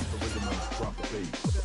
drop the rhythm and drop the bass.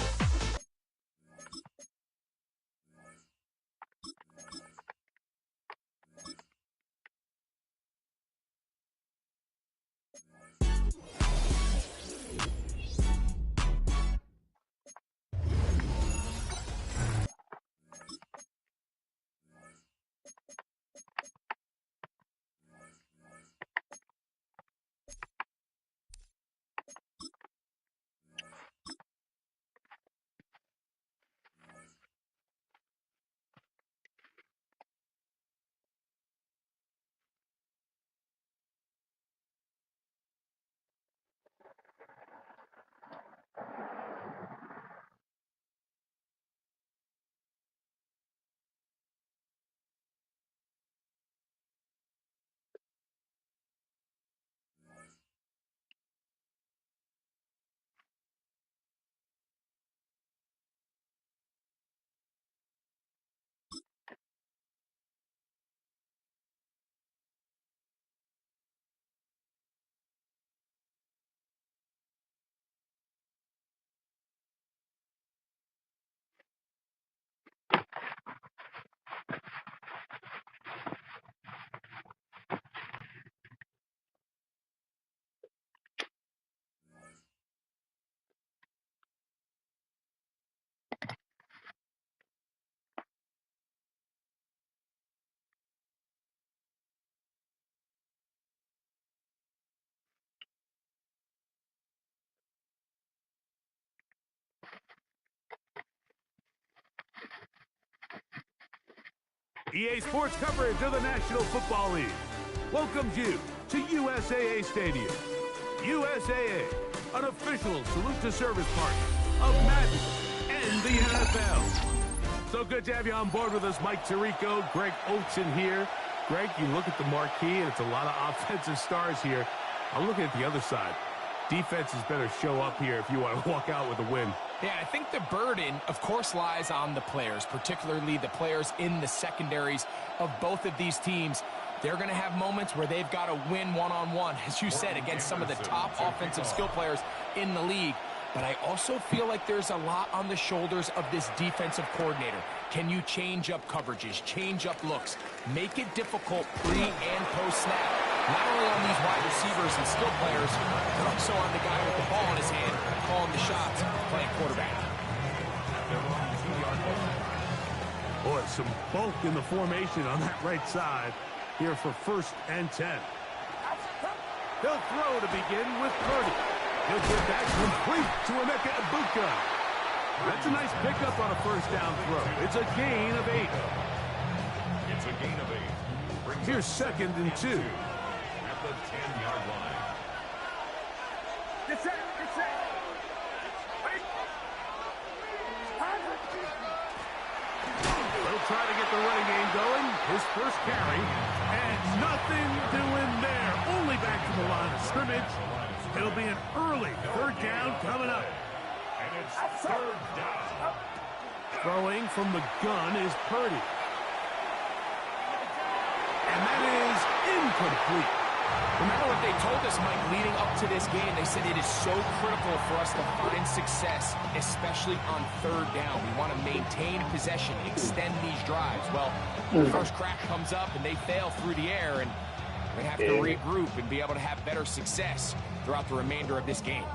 EA Sports coverage of the National Football League welcomes you to USAA Stadium. USAA, an official salute to service partner of Madden and the NFL. So good to have you on board with us, Mike Tirico, Greg Oatson here. Greg, you look at the marquee, and it's a lot of offensive stars here. I'm looking at the other side. Defenses better show up here if you want to walk out with a win. Yeah, I think the burden, of course, lies on the players, particularly the players in the secondaries of both of these teams. They're going to have moments where they've got to win one-on-one, as you said, against some of the top offensive skill players in the league. But I also feel like there's a lot on the shoulders of this defensive coordinator. Can you change up coverages, change up looks, make it difficult pre- and post-snap? Not only on these wide receivers and skill players, but also on the guy with the ball in his hand, calling the shots, playing quarterback. Boy, some bulk in the formation on that right side here for 1st and 10. He'll throw to begin with Purdy. He'll get that complete to Emeka Egbuka. That's a nice pickup on a 1st down throw. It's a gain of 8. It's a gain of 8. Here's 2nd and 2. At the 10-yard line. Get set, get set. Wait. He'll try to get the running game going. His 1st carry. And nothing doing there. Only back to the line of scrimmage. It'll be an early 3rd down coming up. And it's 3rd down. Throwing from the gun is Purdy. And that is incomplete. Remember what they told us, Mike, leading up to this game? They said it is so critical for us to find success, especially on 3rd down. We want to maintain possession, extend these drives. Well, the first crack comes up and they fail through the air, and they have to regroup and be able to have better success throughout the remainder of this game.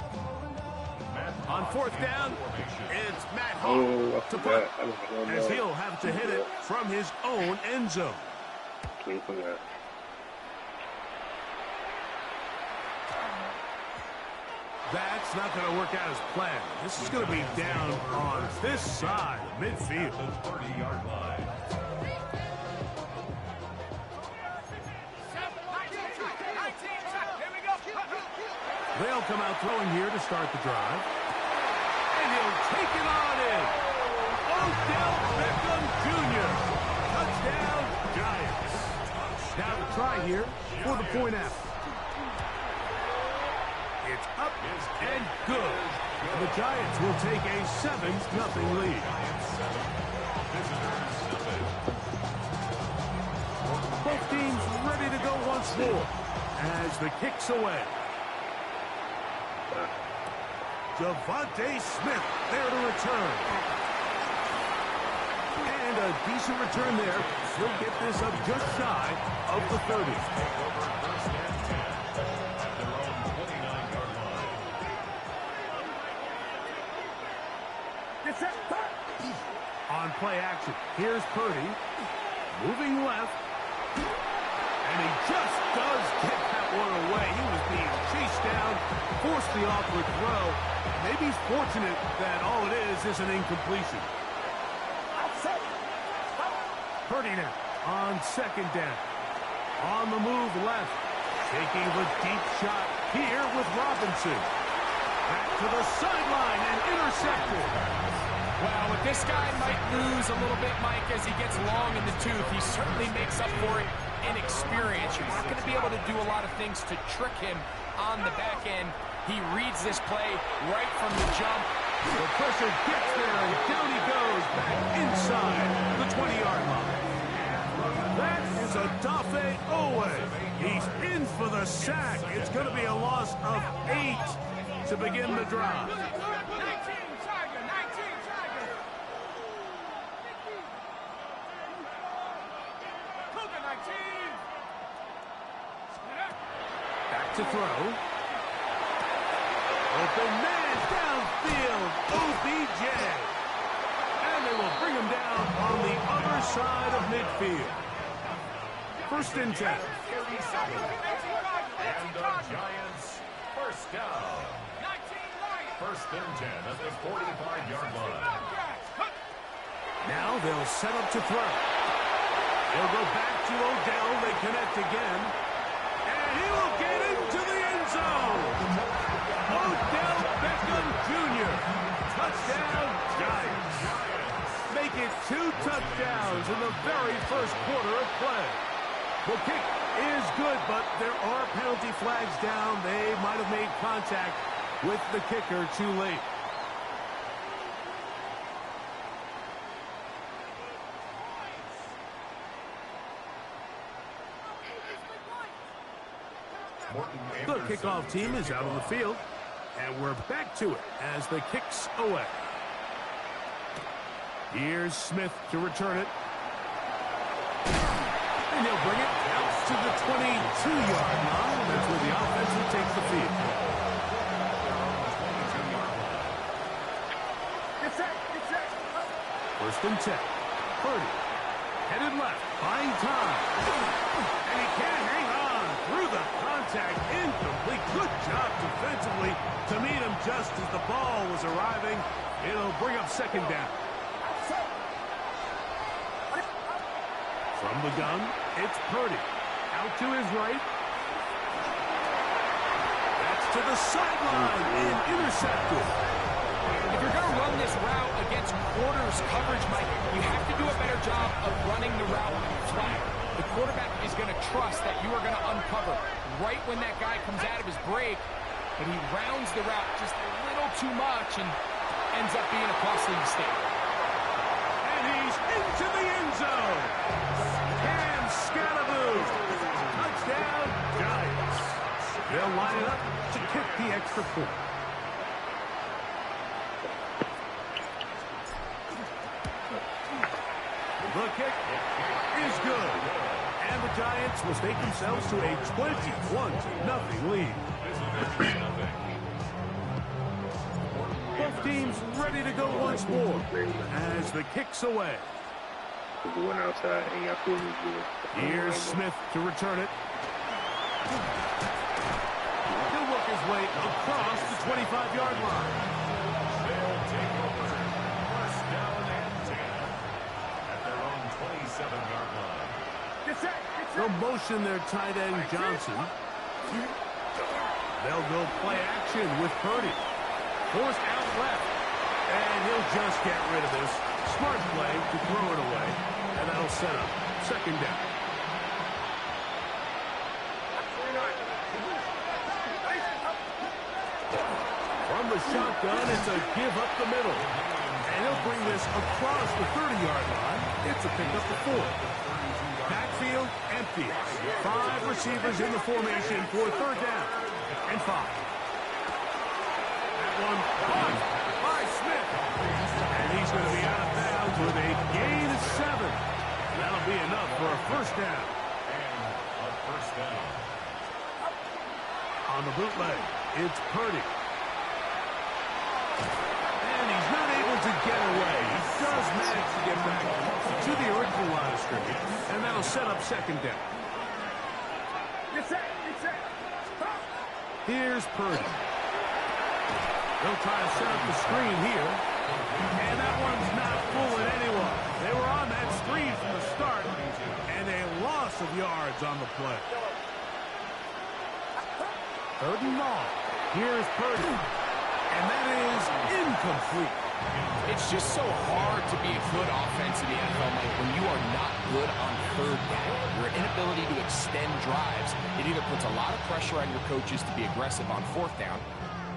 On 4th down, it's Matt Hall to punt, as he'll have to hit it from his own end zone. That's not going to work out as planned. This is going to be down on this side of midfield. 30-yard line. They'll come out throwing here to start the drive. And he'll take it on in. Odell Beckham Jr. Touchdown, Giants. Now to try here for the point after. It's up and good. The Giants will take a 7-0 lead. Both teams ready to go once more as the kick's away. Devontae Smith there to return. And a decent return there. He'll get this up just shy of the 30. Over first and 10 at their own 29-yard line. On play action, here's Purdy. Moving left. And he just does get that one away. He was being chased down, forced the awkward throw. Maybe he's fortunate that all it is an incompletion. Purdy now on second down. On the move left. Taking the deep shot here with Robinson. Back to the sideline and intercepted. Well, what this guy might lose a little bit, Mike, as he gets long in the tooth, he certainly makes up for it in experience. You're not going to be able to do a lot of things to trick him on the back end. He reads this play right from the jump. The pressure gets there, and down he goes back inside the 20-yard line. That is a Dafe Owe. He's in for the sack. It's going to be a loss of 8 to begin the drive. Back to throw. Open man downfield. OBJ. And they will bring him down on the other side of midfield. First and 10. And the Giants first down. First and 10 at the 45-yard line. Now they'll set up to throw. They'll go back to Odell. They connect again. And he will get into the end zone. Odell Beckham Jr. Touchdown, Giants. Make it 2 touchdowns in the very first quarter of play. The kick is good, but there are penalty flags down. They might have made contact with the kicker too late. The kickoff team is out on the field, and we're back to it as the kick's away. Here's Smith to return it. And he'll bring it out to the 22-yard line. That's where the offense will take the field. First and 10. Purdy. Headed left. Buying time. And he can't hang on through the contact. Incomplete. Good job defensively to meet him just as the ball was arriving. It'll bring up second down. From the gun, it's Purdy. Out to his right. That's to the sideline and intercepted. If you're going to run this route against quarters coverage, Mike, you have to do a better job of running the route flat. The quarterback is going to trust that you are going to uncover right when that guy comes out of his break, but he rounds the route just a little too much and ends up being a costly mistake. And he's into the end zone. Cam Scattaboo. Touchdown, Giants. They'll line it up to kick the extra point. The kick is good. And the Giants will take themselves to a 21-0 lead. Both teams ready to go once more as the kick's away. Going outside, and y'all feel me good. Here's Smith to return it. He'll work his way across the 25-yard line. They'll take over first down and 10 at their own 27-yard line. They'll motion their tight end Johnson. They'll go play action with Purdy. Forced out left. And he'll just get rid of this. Smart play to throw it away. And that'll set up second down. From the shotgun, it's a give up the middle. And he'll bring this across the 30-yard line. It's a pickup to 4. Backfield empty. 5 receivers in the formation for third down and 5. That one Gain of 7. That'll be enough for a first down. And a first down. On the bootleg, it's Purdy. And he's not able to get away. He does manage to get back to the original line of scrimmage, and that'll set up second down. Get set. Get set. Here's Purdy. They'll try to set up the screen here. And that one's not fooling anyone. They were on that screen from the start, and a loss of yards on the play. 3rd and long. Here's Purdy. And that is incomplete. It's just so hard to be a good offense in the NFL, Mike, when you are not good on 3rd down. Your inability to extend drives, it either puts a lot of pressure on your coaches to be aggressive on 4th down,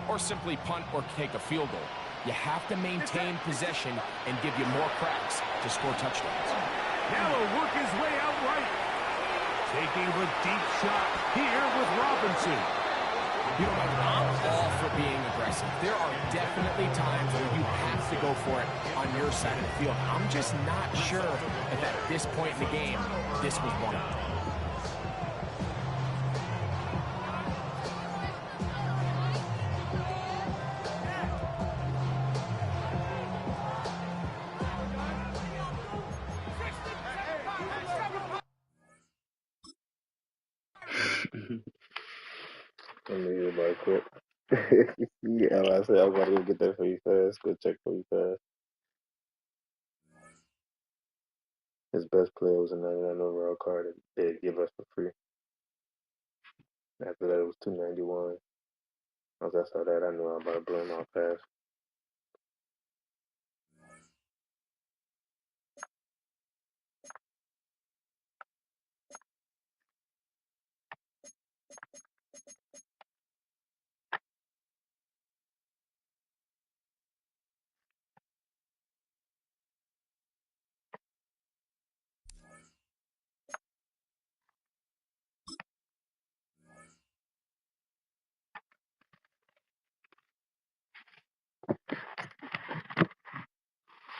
or simply punt or take a field goal. You have to maintain possession and give you more cracks to score touchdowns. Now he'll work his way out right. Taking the deep shot here with Robinson. You know, Mike, I'm all for being aggressive. There are definitely times where you have to go for it on your side of the field. I'm just not sure if at this point in the game, this was one of them. I'm gonna hear about it quick. Yeah, like I said, I'm about to go get that for you fast. Go check for you fast. His best player was a 99 overall card that they'd give us for free. After that, it was 291. Once I saw that, I knew I was about to blow him off fast.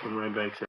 I'm right back.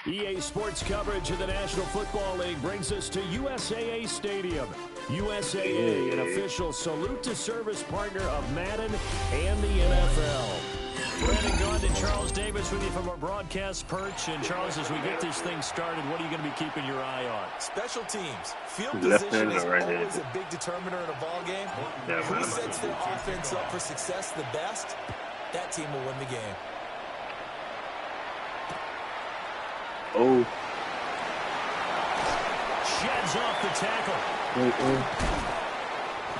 EA Sports coverage of the National Football League brings us to USAA Stadium. USAA, an official salute-to-service partner of Madden and the NFL. Brandon Gaund and Charles Davis with you from our broadcast perch. And Charles, as we get this thing started, what are you going to be keeping your eye on? Special teams. Field position is always a big determiner in a ball game. Who sets their offense up for success the best, that team will win the game. Oh. Sheds off the tackle.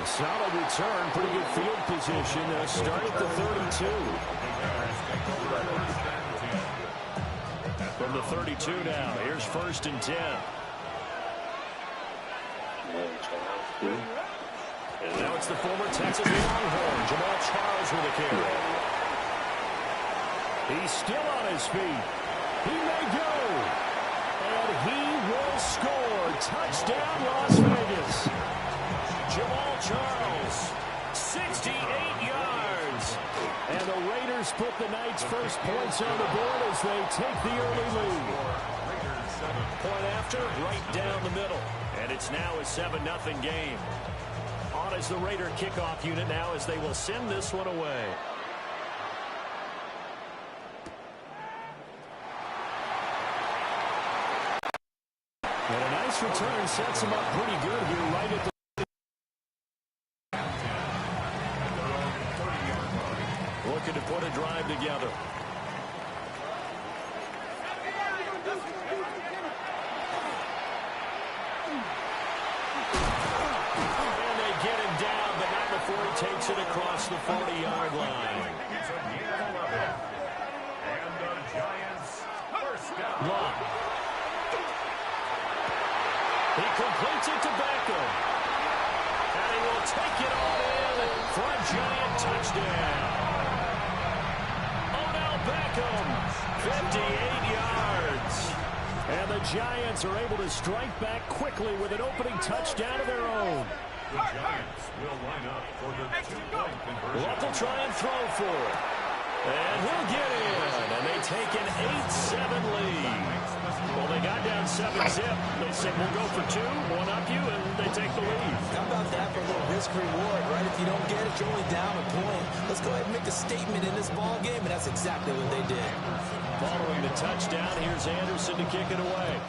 A solid return, pretty good field position. Start at the 32. From the 32 now, here's 1st and 10. And now it's the former Texas Longhorn, Jamal Charles with a carry. He's still on his feet. He may go. And he will score. Touchdown, Las Vegas. Jamal Charles, 68 yards. And the Raiders put the Knights' first points on the board as they take the early lead. Point after, right down the middle. And it's now a 7-0 game. On as the Raider kickoff unit now as they will send this one away. And a nice return sets him up pretty good here right at the looking to put a drive together. And they get him down, but not before he takes it across the 40-yard line. And the Giants first down. Long. He completes it to Beckham. And he will take it all in for a Giant touchdown. Beckham, 58 yards. And the Giants are able to strike back quickly with an opening touchdown of their own. The Giants will line up for the 2-point conversion. Luck will try and throw for it. And he'll get in. And they take an 8-7 lead. Well, they got down 7-zip. They said, we'll go for 2, one up you, and they take the lead. How about that for a little risk-reward, right? If you don't get it, you're only down a point. Let's go ahead and make a statement in this ball game, and that's exactly what they did. Following the touchdown, here's Anderson to kick it away.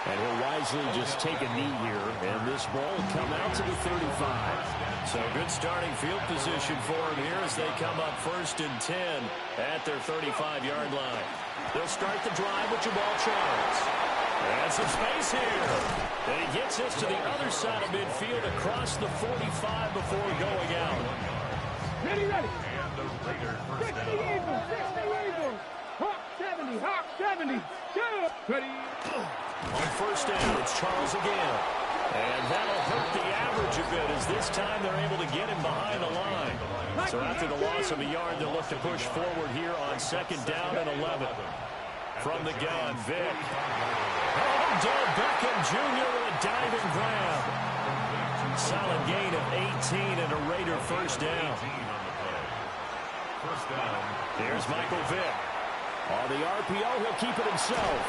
And he'll wisely just take a knee here, and this ball will come out to the 35. So good starting field position for him here as they come up 1st and 10 at their 35-yard line. They'll start the drive with Jamal Charles. And some space here. And he gets us to the other side of midfield across the 45 before going out. Ready. And the Raiders first 60 down. Eagles, 60 Eagles. Hawk 70, go. Ready. On 1st down, it's Charles again. And that'll hurt the average a bit as this time they're able to get him behind the line. So after the loss of a yard, they'll look to push forward here on 2nd down and 11. From the gun, Vick. Odell Beckham Jr. with a diving grab. Solid gain of 18 and a Raider first down. First down. Here's Michael Vick. On the RPO, he'll keep it himself.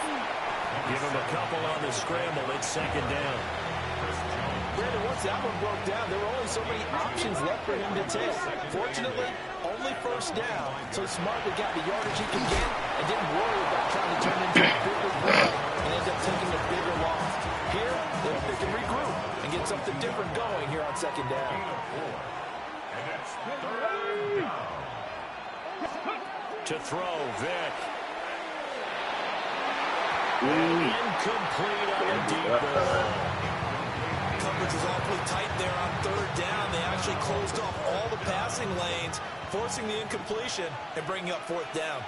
Give him a couple on the scramble. It's 2nd down. Brandon, once that one broke down, there were only so many options left for him to take. Fortunately, only 1st down, so smartly got the yardage he can get and didn't worry about trying to turn into a bigger play and end up taking a bigger loss. Here, they hope they can regroup and get something different going here on 2nd down. And it's 3rd down. To throw, Vick. Incomplete on a deep ball. Coverage was awfully tight there on 3rd down. They actually closed off all the passing lanes, forcing the incompletion and bringing up 4th down.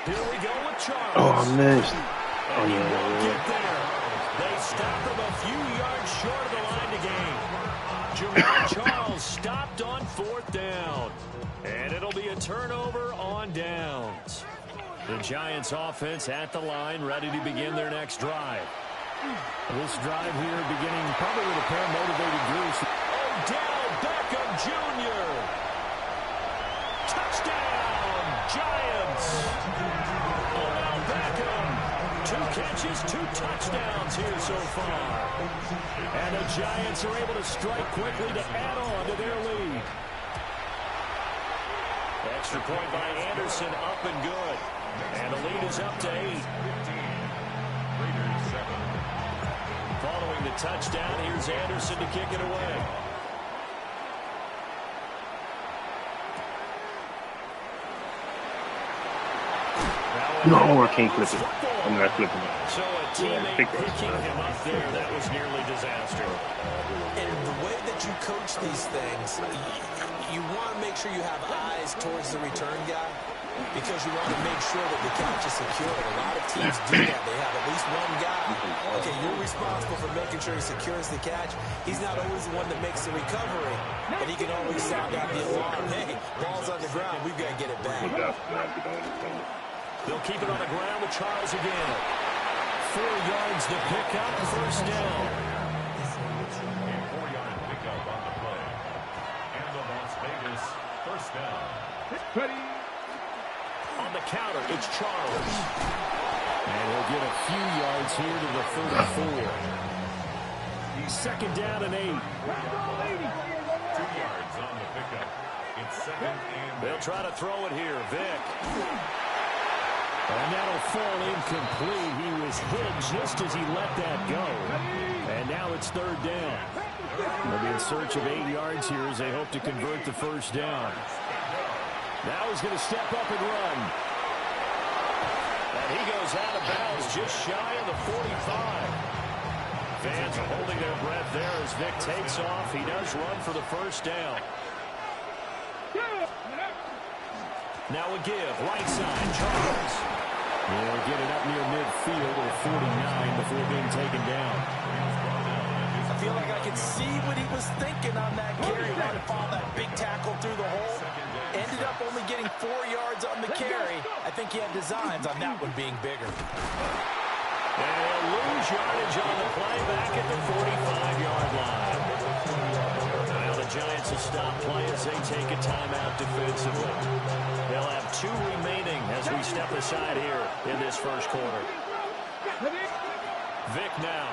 Here we go with Charles. Oh, I missed. And he won't get there. They stop him a few yards short of the line to gain. Jamal Charles stopped on 4th down. And it'll be a turnover on downs. The Giants offense at the line, ready to begin their next drive. This drive here beginning probably with a pair of motivated Bruce. Odell Beckham Jr. touchdowns here so far. And the Giants are able to strike quickly to add on to their lead. Extra point by Anderson, up and good. And the lead is up to 8. Following the touchdown, here's Anderson to kick it away. No, I can't clip it. I'm not clipping it. So a teammate picking him up there, that was nearly disaster. And the way that you coach these things, you want to make sure you have eyes towards the return guy because you want to make sure that the catch is secure. A lot of teams do that. They have at least one guy. Okay, you're responsible for making sure he secures the catch. He's not always the one that makes the recovery, but he can always sound out the alarm. Hey, ball's on the ground. We've got to get it back. They'll keep it on the ground with Charles again. 4 yards to pick up, first down. A 4-yard pickup on the play. And the Las Vegas first down. Ready. On the counter, it's Charles. And he'll get a few yards here to the 34. He's second down and 8. 2 yards on the pickup. It's second and They'll try to throw it here. Vic. And that'll fall incomplete. He was hit just as he let that go. And now it's third down. They'll be in search of 8 yards here as they hope to convert the first down. Now he's going to step up and run. And he goes out of bounds just shy of the 45. Fans are holding their breath there as Vic takes off. He does run for the first down. Now a give, right side, Charles. He'll get it up near midfield at 49 before being taken down. I feel like I can see what he was thinking on that carry. Right to follow that big tackle through the hole. Ended up only getting 4 yards on the carry. I think he had designs on that one being bigger. And he'll lose yardage on the play back at the 45-yard line. Now the Giants will stop play as they take a timeout defensively. They'll have 2 remaining as we step aside here in this first quarter. Vic now.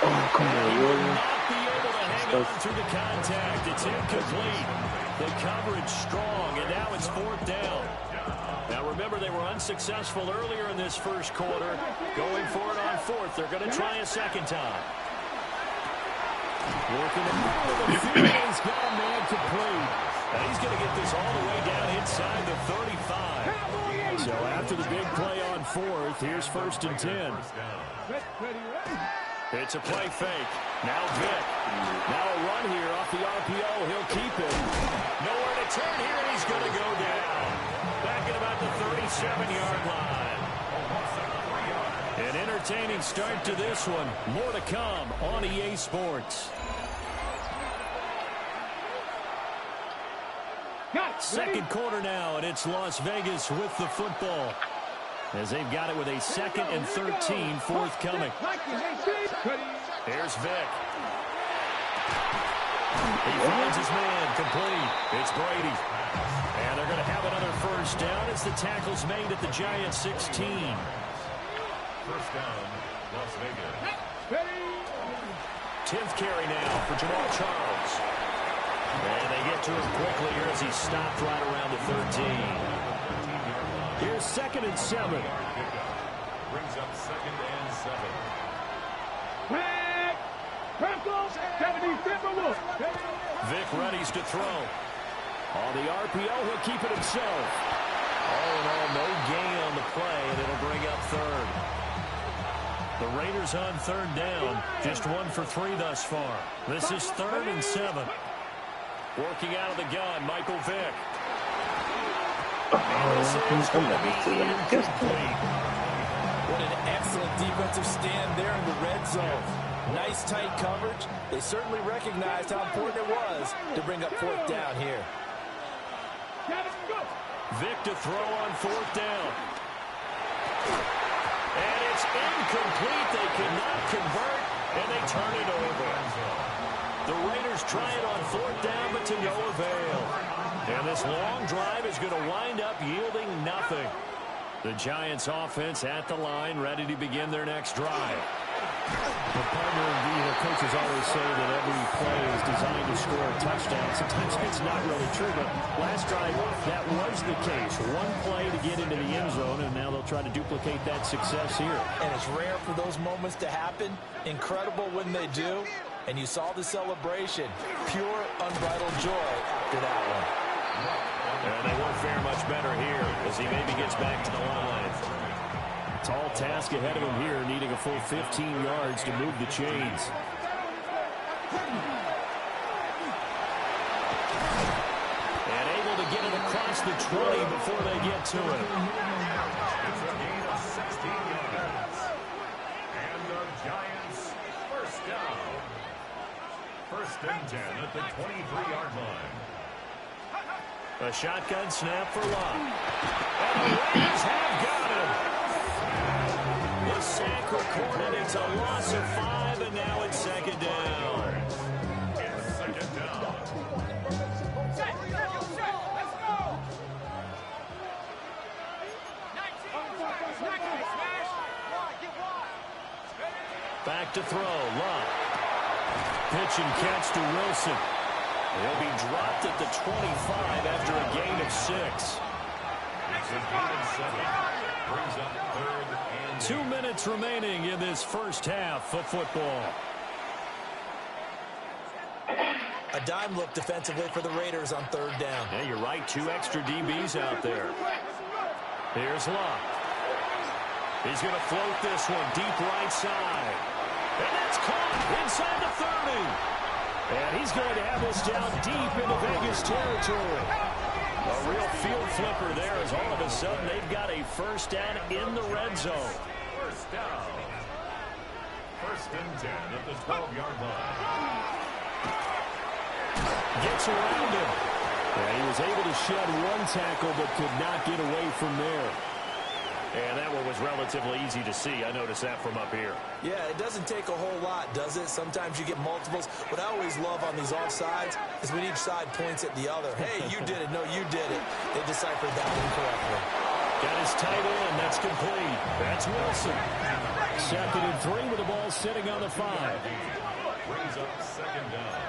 Oh, come on, William. Not be able to hang on through the contact. It's incomplete. The coverage strong, and now it's 4th down. Now remember, they were unsuccessful earlier in this first quarter. Going for it on 4th. They're going to try a second time. Working the middle of the field. He's got a man complete. And he's going to get this all the way down inside the 35. So after the big play on 4th, here's 1st and 10. It's a play fake. Now Vic. Now a run here off the RPO. He'll keep it. Nowhere to turn here, and he's going to go down. Back at about the 37-yard line. An entertaining start to this one. More to come on EA Sports. Second quarter now, and it's Las Vegas with the football. As they've got it with a 2nd and 13 forthcoming. Here's Vic. He finds his man complete. It's Brady. And they're going to have another first down as the tackle's made at the Giants 16. first down, Las Vegas. 10th carry now for Jamal Charles. And they get to him quickly here as he stopped right around the 13. Here's 2nd and 7. Brings up 2nd and 7. Vic readies to throw. On the RPO, he'll keep it himself. All in all, no gain on the play, and it'll bring up 3rd. The Raiders on 3rd down. Just 1 for 3 thus far. This is 3rd and 7. Working out of the gun, Michael Vick. And this is going to be incomplete. What an excellent defensive stand there in the red zone. Nice tight coverage. They certainly recognized how important it was to bring up 4th down here. Vick to throw on 4th down. And it's incomplete. They cannot convert, and they turn it over. The Raiders try it on 4th down, but to no avail. And this long drive is going to wind up yielding nothing. The Giants offense at the line, ready to begin their next drive. The partner, coaches always say that every play is designed to score a touchdown. Sometimes it's not really true, but last drive, that was the case. One play to get into the end zone, and now they'll try to duplicate that success here. And it's rare for those moments to happen. Incredible when they do. And you saw the celebration. Pure, unbridled joy after that one. And they won't fare much better here as he maybe gets back to the line. Tall task ahead of him here, needing a full 15 yards to move the chains. And able to get it across the 20 before they get to it. It's a gain of 16 yards. And the Giants first down. First and 10 at the 23-yard line. A shotgun snap for Locke. And the Raiders have got him. The sack recorded. It's a loss of 5, and now it's second down. It's second down. Back to throw. Locke. Pitch and catch to Wilson. He'll be dropped at the 25 after a gain of 6. It's a gain of 7. Brings up third and 2 minutes remaining in this first half of football. A dime look defensively for the Raiders on third down. Yeah, you're right. 2 extra DBs out there. Here's Locke. He's going to float this one deep right side. And that's caught inside the 30. And he's going to have this down deep into Vegas territory. A real field flipper there as all of a sudden they've got a first down in the red zone. first down. First and 10 at the 12-yard line. Gets around him. And he was able to shed one tackle but could not get away from there. And that one was relatively easy to see. I noticed that from up here. Yeah, it doesn't take a whole lot, does it? Sometimes you get multiples. What I always love on these offsides is when each side points at the other. Hey, you did it. No, you did it. They deciphered that incorrectly. Got his tight end. That's complete. That's Wilson. 2nd and 3 with the ball sitting on the 5. Brings up second down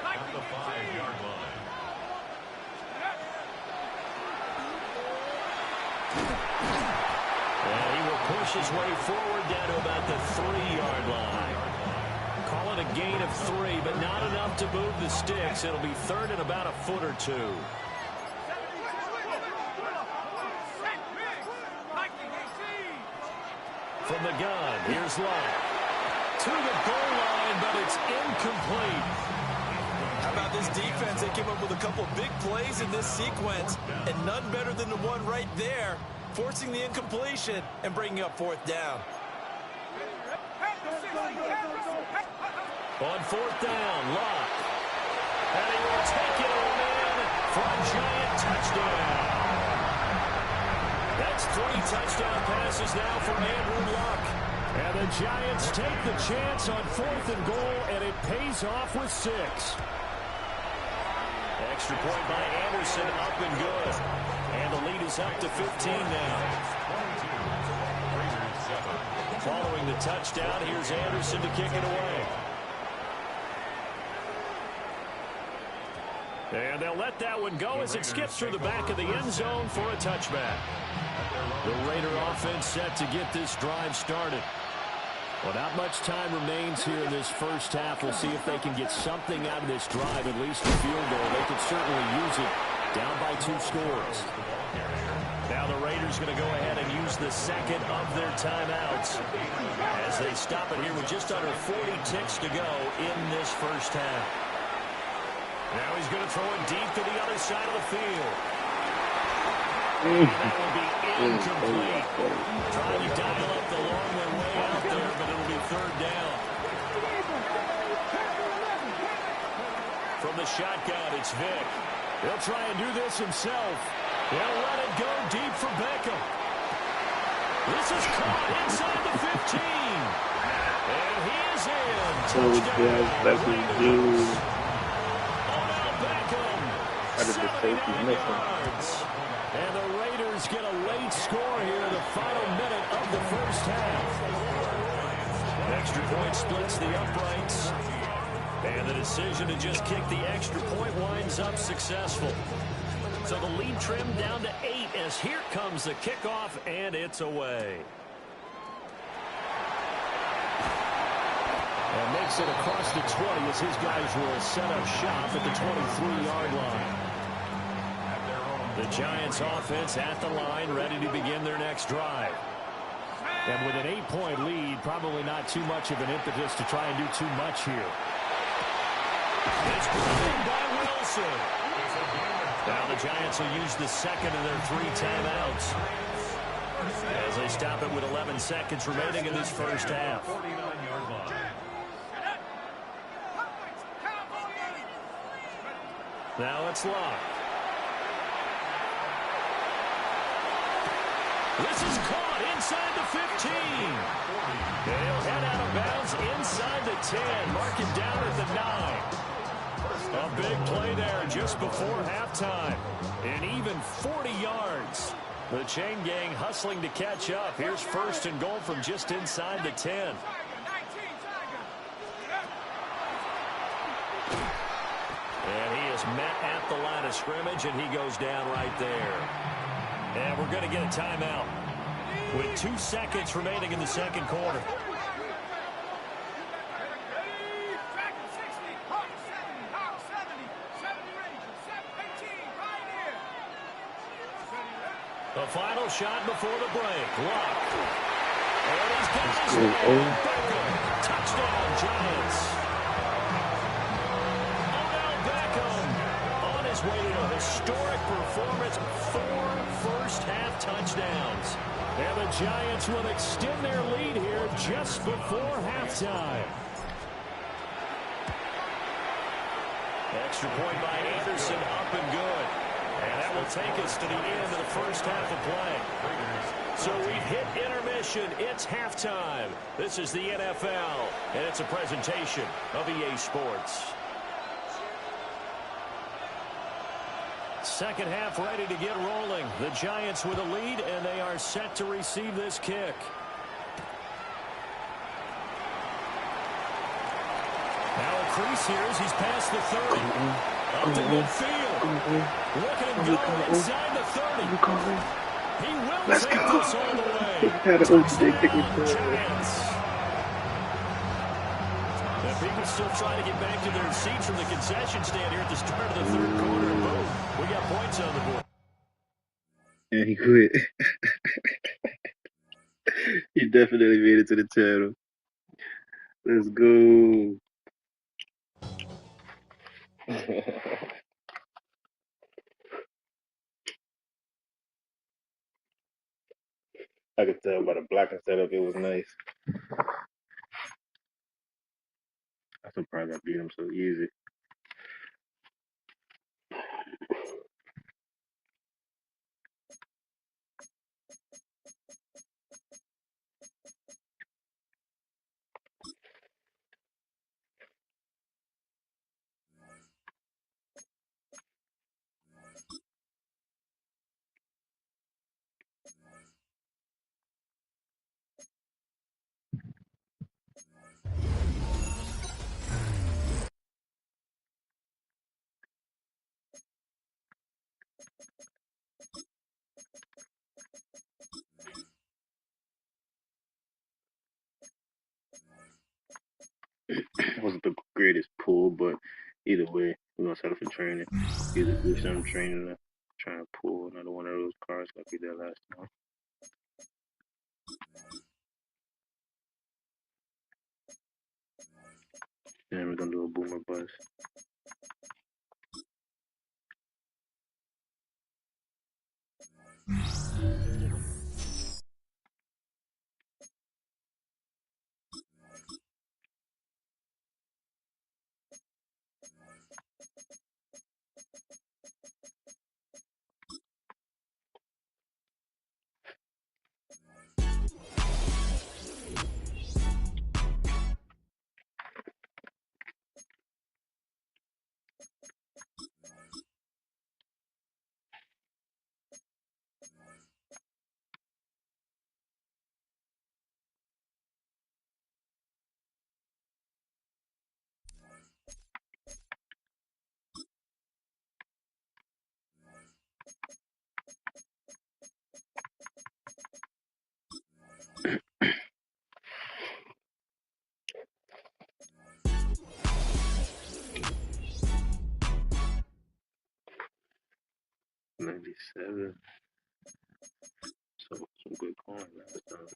at the 5-yard line. And he will push his way forward down to about the 3-yard line. Call it a gain of 3, but not enough to move the sticks. It'll be third and about a foot or two. From the gun, here's Locke. To the goal line, but it's incomplete. How about this defense? They came up with a couple of big plays in this sequence, and none better than the one right there, forcing the incompletion and bringing up 4th down. On 4th down, Locke. And he will take it on in for a giant touchdown. That's 3 touchdown passes now for Andrew Luck. And the Giants take the chance on 4th and goal, and it pays off with 6. Extra point by Anderson, up and good. And the lead is up to 15 now. Following the touchdown, here's Anderson to kick it away. And they'll let that one go as it skips through the back of the end zone for a touchback. The Raider offense set to get this drive started. Well, not much time remains here in this first half. We'll see if they can get something out of this drive, at least a field goal. They could certainly use it down by 2 scores. Now the Raiders going to go ahead and use the second of their timeouts as they stop it here with just under 40 ticks to go in this first half. Now he's going to throw it deep to the other side of the field. That will be incomplete. Trying to dial up the long one way out there, but it'll be 3rd down. From the shotgun, it's Vick. He'll try and do this himself. He'll let it go deep for Beckham. This is caught inside the 15. And he is in. Touchdown. Odell Beckham. 79 yards. And the Raiders Steelers get a late score here in the final minute of the first half. Extra point splits the uprights. And the decision to just kick the extra point winds up successful. So the lead trimmed down to 8 as here comes the kickoff, and it's away. And makes it across the 20 as his guys will set up shop at the 23-yard line. The Giants offense at the line, ready to begin their next drive. And with an 8-point lead, probably not too much of an impetus to try and do too much here. It's grabbed by Wilson. Now the Giants will use the second of their 3 timeouts as they stop it with 11 seconds remaining in this first half. Now it's locked. This is caught inside the 15. They'll head out of bounds inside the 10. Mark it down at the 9. A big play there just before halftime. And even 40 yards. The chain gang hustling to catch up. Here's first and goal from just inside the 10. And he is met at the line of scrimmage, and he goes down right there. And we're going to get a timeout with 2 seconds remaining in the second quarter. The final shot before the break. Lock. And he's got his man. Beckham. Touchdown, Giants. Odell Beckham on his way to a historic performance. 4 first-half touchdowns. And the Giants will extend their lead here just before halftime. Extra point by Anderson, up and good. And that will take us to the end of the first half of play. So we've hit intermission. It's halftime. This is the NFL, and it's a presentation of EA Sports. Second half ready to get rolling. The Giants with a lead, and they are set to receive this kick. Now a crease here as he's past the 30. Up to midfield. Look at him go inside the 30. He will take this all the way. Giants. And people still trying to get back to their seats from the concession stand here at the start of the third quarter. Boom. We got points on the board. And he quit. He definitely made it to the channel. Let's go. I could tell by the blocking setup it was nice. I'm surprised I beat him so easy. It wasn't the greatest pull, but either way, we're gonna settle for training. Either do some training or trying to pull another one of those cards like we did last time. Then we're gonna do a boomer buzz. 97. So some good coin last time.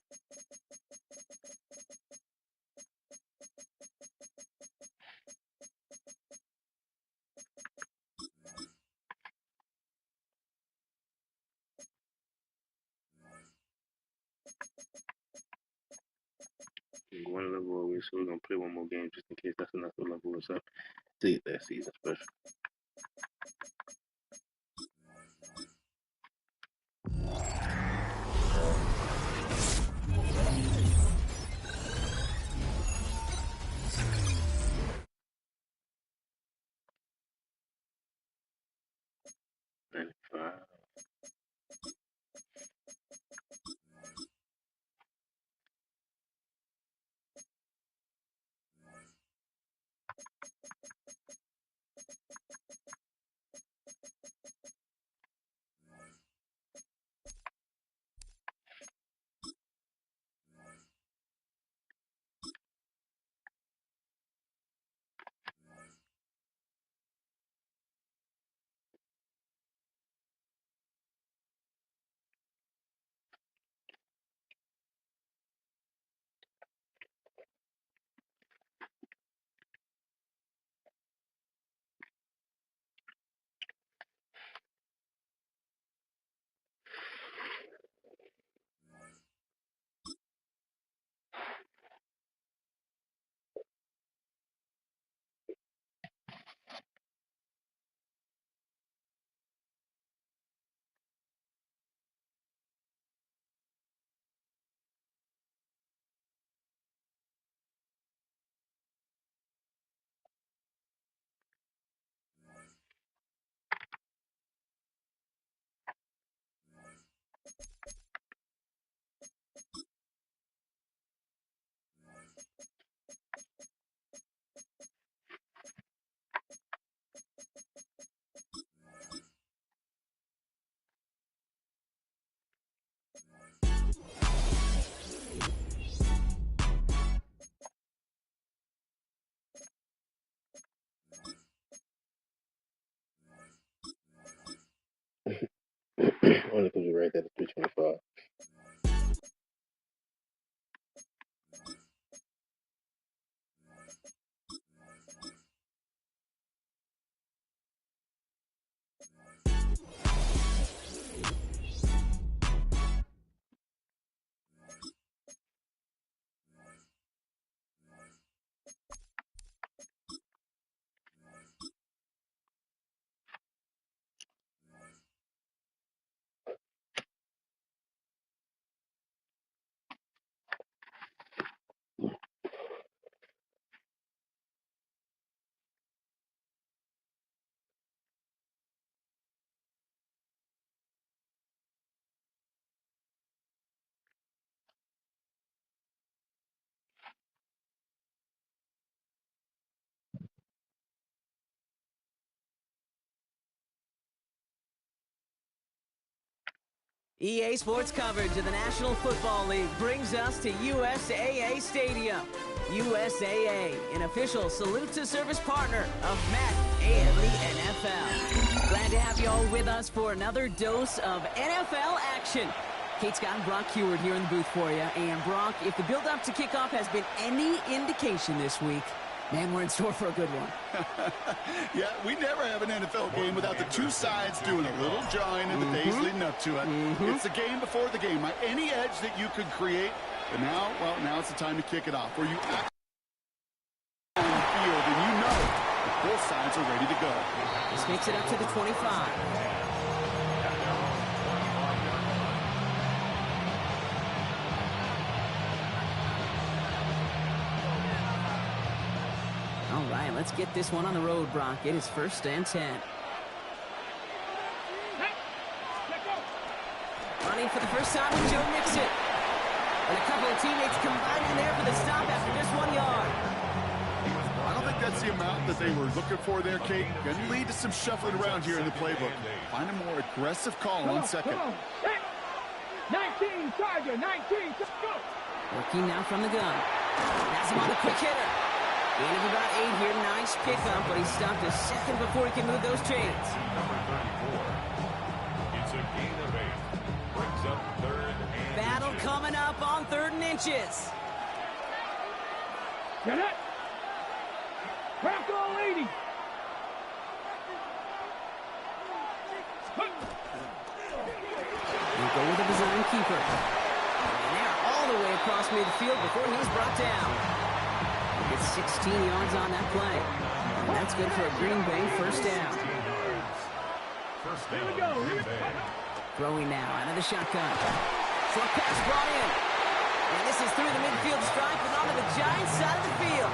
One level away, so we're gonna play one more game just in case that's enough to level us up. See that season special. Only because you're right there at 325. EA Sports coverage of the National Football League brings us to USAA Stadium. USAA, an official salute-to-service partner of Madden and the NFL. Glad to have you all with us for another dose of NFL action. Kate Scott and Brock Heward here in the booth for you. And Brock, if the build-up to kickoff has been any indication this week, man, we're in store for a good one. Yeah, we never have an NFL game without the two sides doing a little jawing in the days leading up to it. It's the game before the game. Any edge that you could create, but now, well, now it's the time to kick it off, where you actually on the field and you know that both sides are ready to go. This makes it up to the 25. All right, let's get this one on the road, Brock. It is 1st and 10. Running for the first time with Joe Mixon. And a couple of teammates combining there for the stop after just 1 yard. I don't think that's the amount that they were looking for there, Kate. Going to lead to some shuffling around here in the playbook. Find a more aggressive call on second. 19, Charger, 19, go! Working now from the gun. Has him on the quick hitter. Gain of about 8 here. Nice pickup, but he stopped a second before he can move those chains. It's a gain of 8. Brings up 3rd and Battle inches. coming up on 3rd and inches. Get it. Crack all 80. We go with a design keeper. And they're all the way across midfield before he's brought down. He gets 16 yards on that play. And that's good for a Green Bay first down. Here we go. Throwing now out of the shotgun. Short pass brought in. And this is through the midfield stripe and onto the Giants side of the field.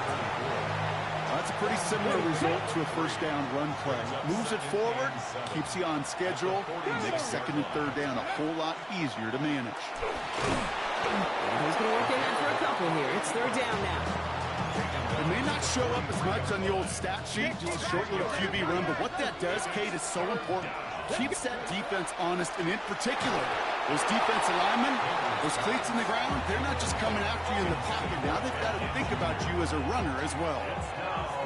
That's a pretty similar result to a first down run play. Moves it forward, keeps you on schedule, and makes 2nd and 3rd down a whole lot easier to manage. And he's going to work ahead for a couple here. It's 3rd down now. It may not show up as much on the old stat sheet, just a short little QB run, but what that does, Kate, is so important. Keeps that defense honest, and in particular, those defensive linemen, those cleats in the ground, they're not just coming after you in the pocket. Now they've got to think about you as a runner as well.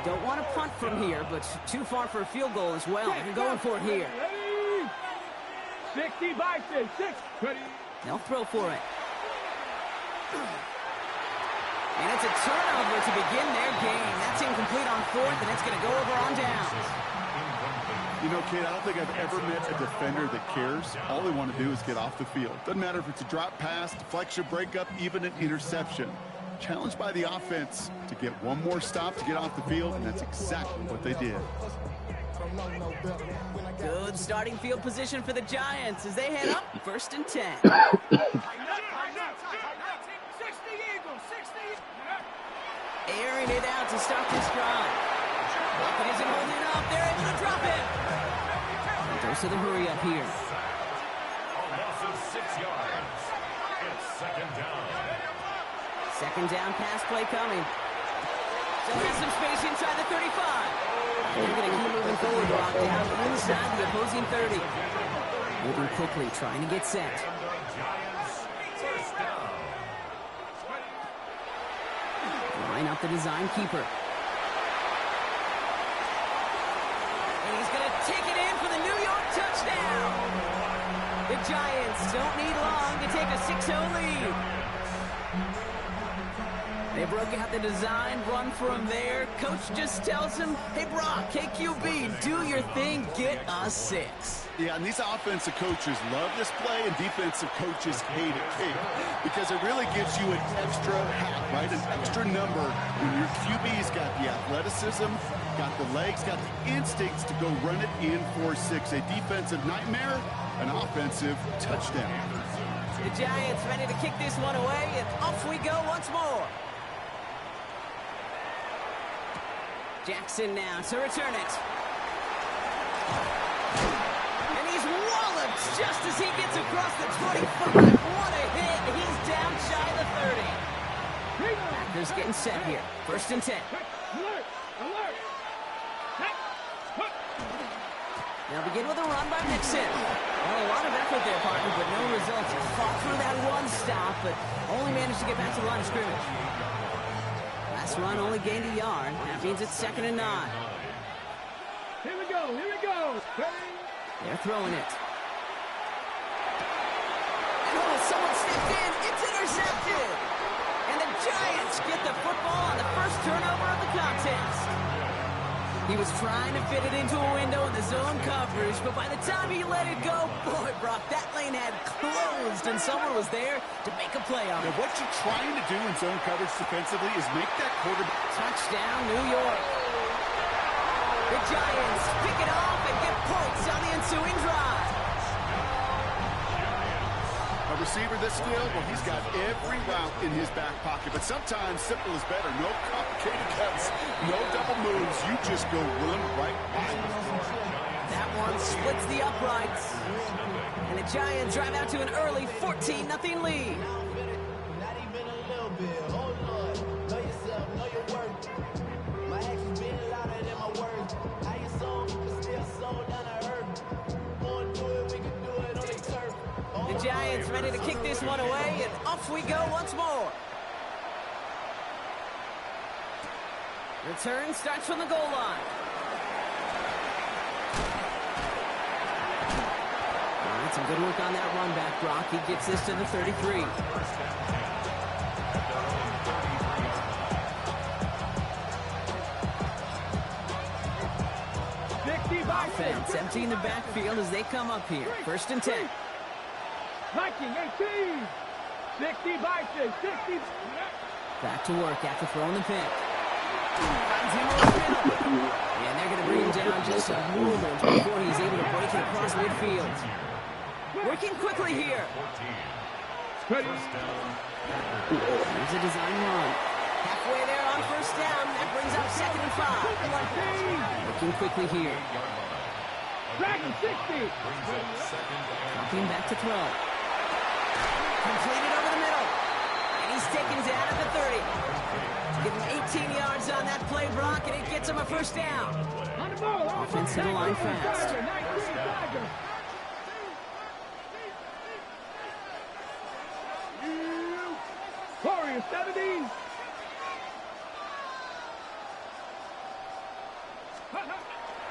Don't want to punt from here, but too far for a field goal as well. They're going for it here. 60 by 6. They'll throw for it. And it's a turnover to begin their game. That's incomplete on 4th, and it's going to go over on downs. You know, kid, I don't think I've ever met a defender that cares. All they want to do is get off the field. Doesn't matter if it's a drop pass, deflection, breakup, even an interception. Challenged by the offense to get one more stop to get off the field, and that's exactly what they did. Good starting field position for the Giants as they head up 1st and 10. Airing it out to start this drive. Bucket isn't holding up. They're able to drop it. Dose of the hurry up here. A loss of 6 yards. It's 2nd down. 2nd down pass play coming. So there's some space inside the 35. They're going to keep moving forward, Brock, down inside the opposing 30. Moving quickly, trying to get set. Giants, first down. Line up the design keeper. And he's going to take it in for the New York touchdown. The Giants don't need long to take a 6-0 lead. They broke out the design, run from there. Coach just tells him, hey, Brock, KQB, do your thing, get us 6. Yeah, and these offensive coaches love this play, and defensive coaches hate it, Kate, because it really gives you an extra hat, right? An extra number when your QB's got the athleticism, got the legs, got the instincts to go run it in for 6. A defensive nightmare, an offensive touchdown. The Giants ready to kick this one away, and off we go once more. Jackson now to return it. And he's walloped just as he gets across the 25. What a hit. He's down shy of the 30. Packers getting set here. 1st and 10. They'll begin with a run by Mixon. Well, a lot of effort there, partner, but no results. Fought through that one stop, but only managed to get back to the line of scrimmage. Last run only gained a yard. That means it's 2nd and 9. Here we go. They're throwing it. And oh, someone stepped in. It's intercepted. And the Giants get the football on the first turnover of the contest. He was trying to fit it into a window in the zone coverage, but by the time he let it go, boy, Brock, that lane had closed, and someone was there to make a play on it. Now, what you're trying to do in zone coverage defensively is make that quarterback. Touchdown, New York. The Giants pick it off and get points on the ensuing drive. A receiver this skilled, well, he's got every route in his back pocket, but sometimes simple is better. No complicated cuts, no double moves. You just go run right by him. That one splits the uprights. And the Giants drive out to an early 14-0 lead. Not even a little bit. Oh, Lord. Know yourself, know your worth. My actions being louder than my words. How you sold, but still sold down to earth. Wanna do it, we can do it on the turf. The Giants ready to kick this one away, and off we go once more. Return starts from the goal line. It's a Some good work on that run back, Brock. He gets this to the 33. Offense emptying the backfield as they come up here. 1st and 10. Viking 18. 60 Vikings. 60. Back to work after throwing the pick. Finds him over the middle. And they're going to bring him down just a moment before he's able to break it across midfield. Working quickly here. Here's a design run. Halfway there on 1st down. That brings up 2nd and 5. Working quickly here. Dragon 60. Dropping back to throw. Completed over the middle. And he's taken down at the 30. Give him 18 yards on that play, Brock, and it gets him a 1st down. Offense to the line fast. Warriors 70.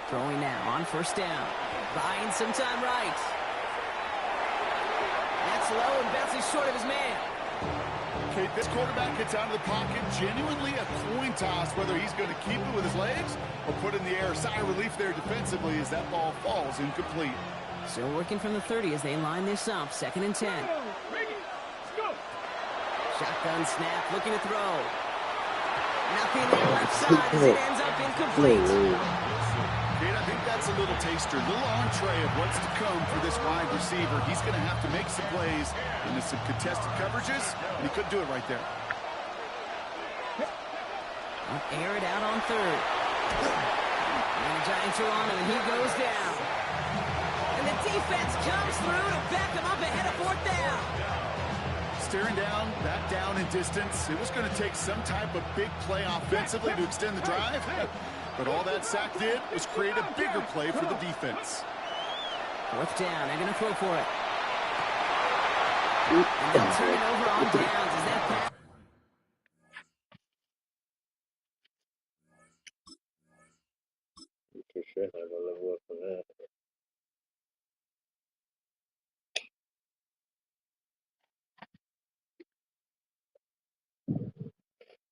Throwing now on 1st down. Buying some time right. That's low and bounces short of his man. Okay, this quarterback gets out of the pocket. Genuinely a coin toss whether he's going to keep it with his legs or put it in the air. Sigh of relief there defensively as that ball falls incomplete. Still working from the 30 as they line this up. 2nd and 10. Shotgun snap, looking to throw. Nothing there left side as it ends up incomplete. And I think that's a little taster, a little entree of what's to come for this wide receiver. He's going to have to make some plays into some contested coverages, and he couldn't do it right there. Air it out on 3rd. And the Giants are on him, and he goes down. And the defense comes through to back him up ahead of 4th down. Staring down, that down in distance. It was going to take some type of big play offensively to extend the drive. But all that sack did was create a bigger play for the defense. 4th down. They're going to throw for it. And they'll turn it over on downs as that pass. For sure, I'm gonna level up from that.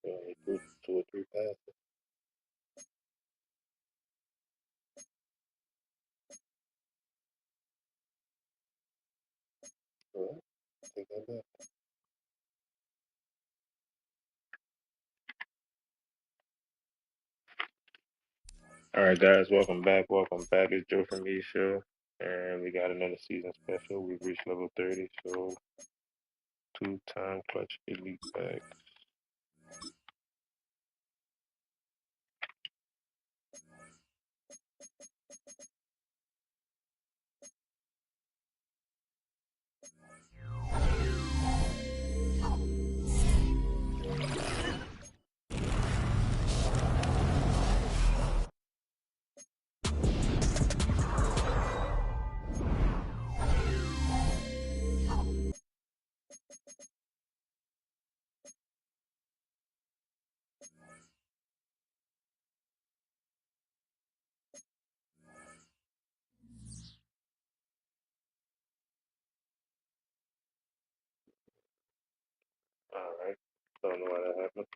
Only 2 or 3 passes. All right, take that back. All right, guys, welcome back. Welcome back. It's Joe from E Show, and we got another season special. We've reached level 30, so 2-time clutch elite bag. All right, don't know why that happened.